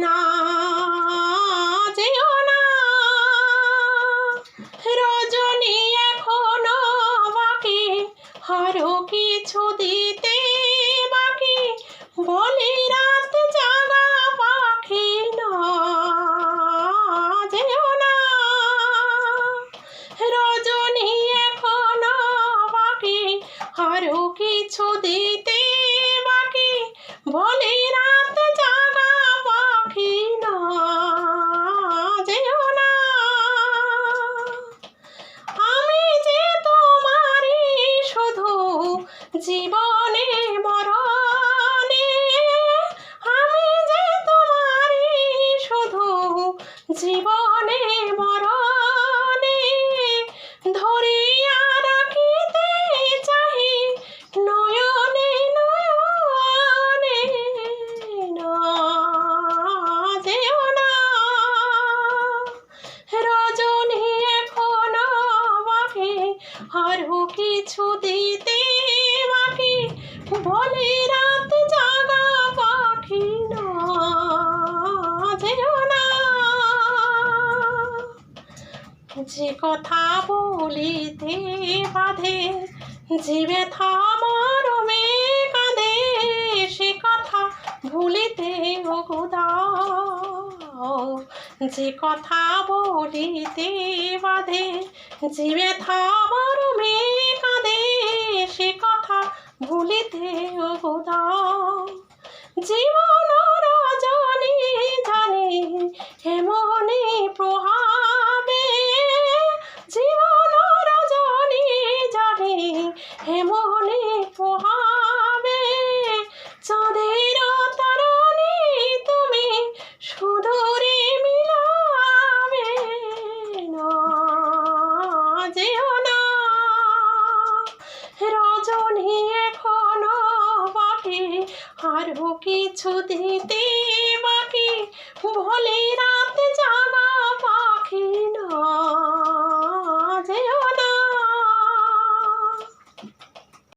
না যেও না রজনী এখনো বাকি, আরো কিছু দিতে বাকি, বলি রাত জাগা পাখি না যেও না রজনী এখনো বাকি, আরো কিছু দিতে বাকি, বলি রাত জাগা পাখি না যেও না। আমি যে তোমারই শুধু জীবনে মরণে, আমি যে তোমারই শুধু জীবনে মরণে, ধরিয়া রাখিতে চাহি নয়নে নয়নে না যেও না রজনী এখনো বাকি, আরো কিছু দিতে বাকি, বলে রাত জাগা পাখি না যেও না। যে কথা বলিতে বাধে, জীবে থামরমে কাঁদে, সে কথা ভুলিতে ওগো দাও। যে কথা বলিতে বাধে, জীবে থামরমে কাঁদে, সে কথা ভুলিতে ওগো দাও। জীবন রজনী জানি এমনি প্রভাবে, জীবন রজনী জানি এমনি প্রভাবে, চাঁদের তরণী তুমি সুদূরে মিলাবে না যেও না রজনী এখনো বাকি, আরো কিছু দিতে বাকি, বলে রাত জাগা